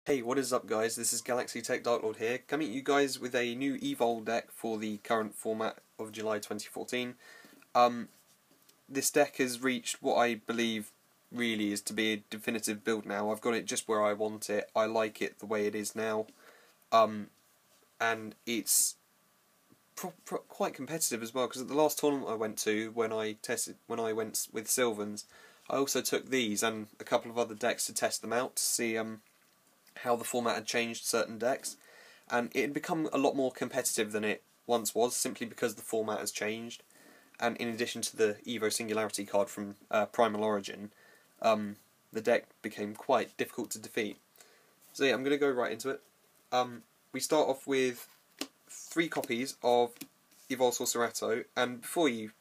Hey, what is up guys, this is Galaxy Tech Dark Lord here, coming at you guys with a new Evol deck for the current format of July 2014. This deck has reached what I believe really is to be a definitive build now. I've got it just where I want it, I like it the way it is now, and it's quite competitive as well, because at the last tournament I went to, when I went with Sylvans, I also took these and a couple of other decks to test them out, to see how the format had changed certain decks, and it had become a lot more competitive than it once was, simply because the format has changed, and in addition to the Evo-Singularity card from Primal Origin, the deck became quite difficult to defeat. So yeah, I'm going to go right into it. We start off with 3 copies of Evolsaur Cerato, and before you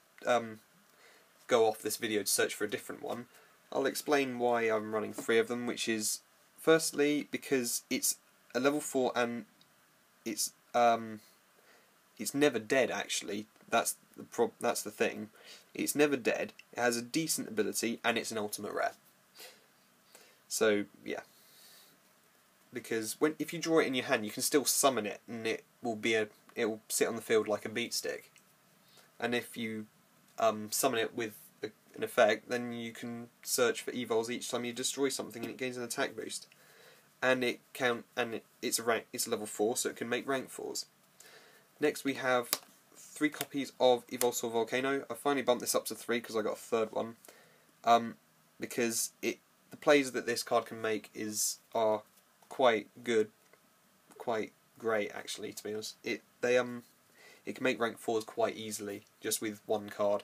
go off this video to search for a different one, I'll explain why I'm running 3 of them, which is firstly because it's a level 4 and it's never dead. Actually, that's the thing. It's never dead. It has a decent ability and it's an ultimate rare. So yeah, because if you draw it in your hand, you can still summon it, and it will sit on the field like a beat stick. And if you summon it with an effect, then you can search for evols each time you destroy something, and it gains an attack boost. And it's a level 4, so it can make rank 4s. Next we have 3 copies of Evolsaur Vulcano. I finally bumped this up to 3 because I got a third one. Because the plays that this card can make are quite good, quite great actually, to be honest. It can make rank 4s quite easily just with one card.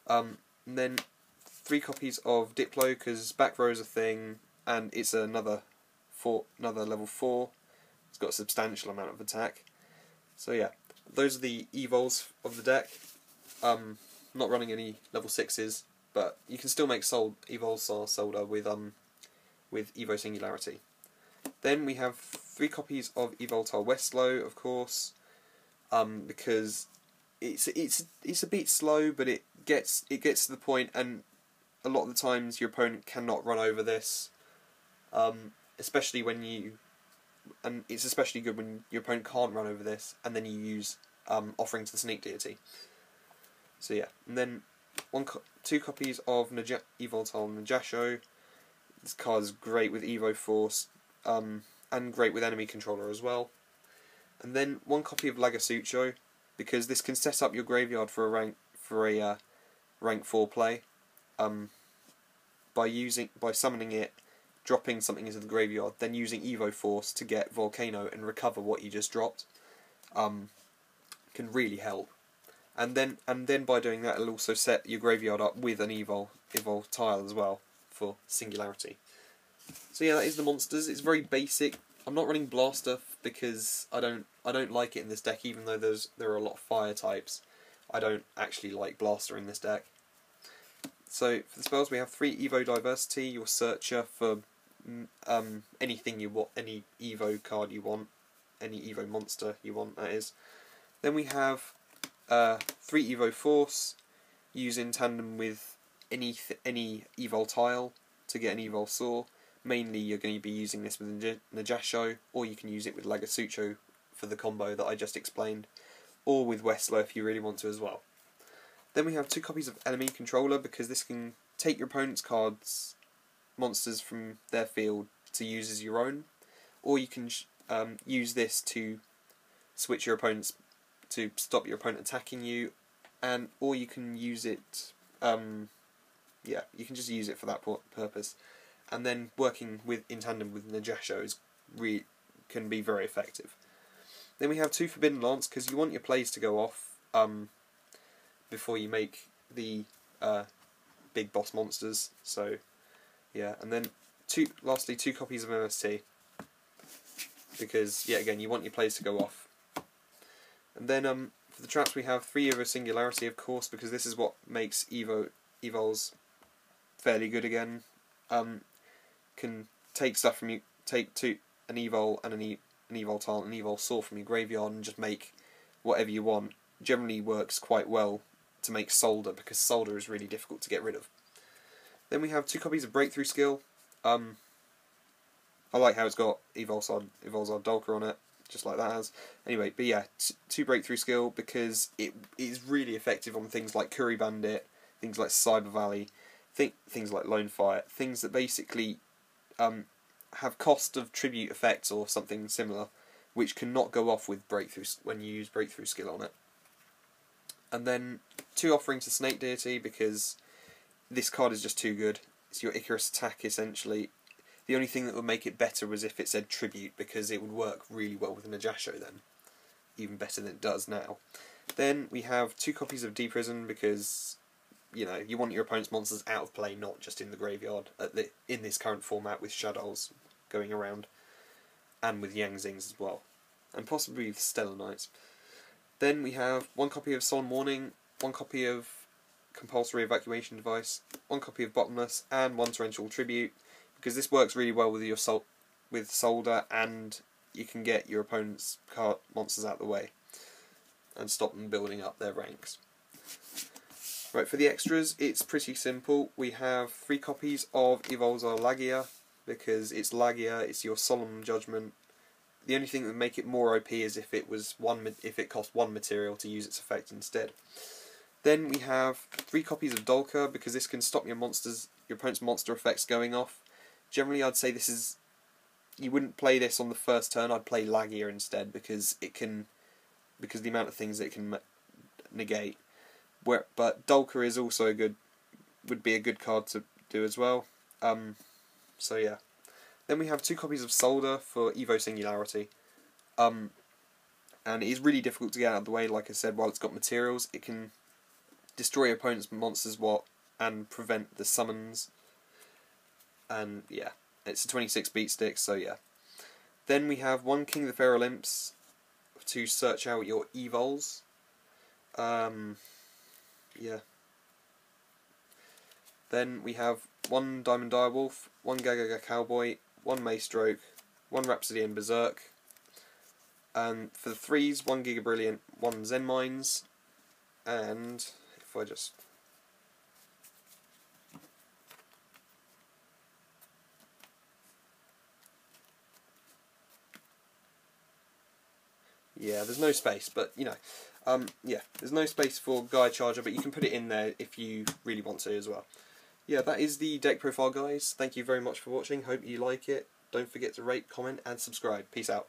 And then 3 copies of Diplo, because back row is a thing, and it's another level 4. It's got a substantial amount of attack. So yeah, those are the evols of the deck. Not running any level 6s, but you can still make Evolsaur Solder with Evo-Singularity. Then we have 3 copies of Evoltile Westlo, of course, because it's a bit slow, but it gets to the point, and a lot of the times your opponent cannot run over this. Especially and it's especially good when your opponent can't run over this, and then you use Offering to the Sneak Deity. So yeah, and then 2 copies of Evoltile Najasho. This card is great with Evo-Force, and great with enemy controller as well. And then 1 copy of Lagosucho, because this can set up your graveyard for a rank 4 play, by summoning it, dropping something into the graveyard, then using Evo-Force to get Volcano and recover what you just dropped, can really help. And then by doing that, it'll also set your graveyard up with an Evoltile as well for Singularity. So yeah, that is the monsters. It's very basic. I'm not running Blaster because I don't like it in this deck, even though there are a lot of fire types. I don't actually like Blaster in this deck. So for the spells, we have 3 Evo-Diversity, your searcher for anything you want, any Evo card you want, any Evo monster you want, that is. Then we have 3 Evo-Force, used in tandem with any Evoltile to get an Evolsaur. Mainly you're going to be using this with Najasho, or you can use it with Lagosucho for the combo that I just explained, or with Westlo if you really want to as well. Then we have 2 copies of Enemy Controller, because this can take your opponent's monsters from their field to use as your own, or you can use this to switch your opponent's, to stop your opponent attacking you, or you can use it, yeah, you can just use it for that purpose. And then working in tandem with Najasho can be very effective. Then we have 2 Forbidden Lance, because you want your plays to go off before you make the big boss monsters. So yeah, and then lastly 2 copies of MST, because yeah, again, you want your plays to go off. And then for the traps, we have 3 Evo-Singularity, of course, because this is what makes evols fairly good again. Can take stuff from you, an evol and an Evoltile and an Evolsaur from your graveyard and just make whatever you want. Generally works quite well to make Solder, because Solder is really difficult to get rid of. Then we have 2 copies of Breakthrough Skill. I like how it's got Evolsaur Dolka on it, just like that has. Anyway, but yeah, 2 breakthrough skill because it is really effective on things like Curry Bandit, things like Cyber Valley, things like Lone Fire, things that basically have cost of tribute effects or something similar, which cannot go off with breakthrough when you use breakthrough skill on it. And then 2 offerings to Snake Deity because this card is just too good. It's your Icarus attack essentially. The only thing that would make it better was if it said tribute, because it would work really well with Najasho then, even better than it does now. Then we have 2 copies of Deprison because, you know, you want your opponent's monsters out of play, not just in the graveyard in this current format with Shadows going around, and with Yang Zings as well, and possibly with Stellar Knights. Then we have 1 copy of Solemn Warning, 1 copy of Compulsory Evacuation Device, 1 copy of Bottomless, and 1 Torrential Tribute, because this works really well with your Solder, and you can get your opponent's monsters out of the way and stop them building up their ranks. Right, for the extras, it's pretty simple. We have 3 copies of Evolsaur Lagia, because it's Lagia, it's your Solemn Judgment. The only thing that would make it more OP is if it cost 1 material to use its effect instead. Then we have 3 copies of Dolka, because this can stop your opponent's monster effects going off. Generally, I'd say you wouldn't play this on the first turn. I'd play Lagia instead, because the amount of things it can negate. But Dolka is also would be a good card to do as well. So yeah. Then we have 2 copies of Solder for Evo-Singularity. And it is really difficult to get out of the way, like I said, while it's got materials. It can destroy your opponent's monsters and prevent the summons. And yeah, it's a 26 beat stick, so yeah. Then we have 1 King of the Fair Olymps to search out your Evols. Yeah. Then we have 1 Diamond Direwolf, 1 Gagaga Cowboy, 1 Maystroke, 1 Rhapsody and Berserk. And for the 3s, 1 Giga Brilliant, 1 Zen Mines, and if I just... Yeah, there's no space, but you know, yeah, there's no space for Guide Charger, but you can put it in there if you really want to as well. Yeah, that is the deck profile, guys. Thank you very much for watching. Hope you like it. Don't forget to rate, comment, and subscribe. Peace out.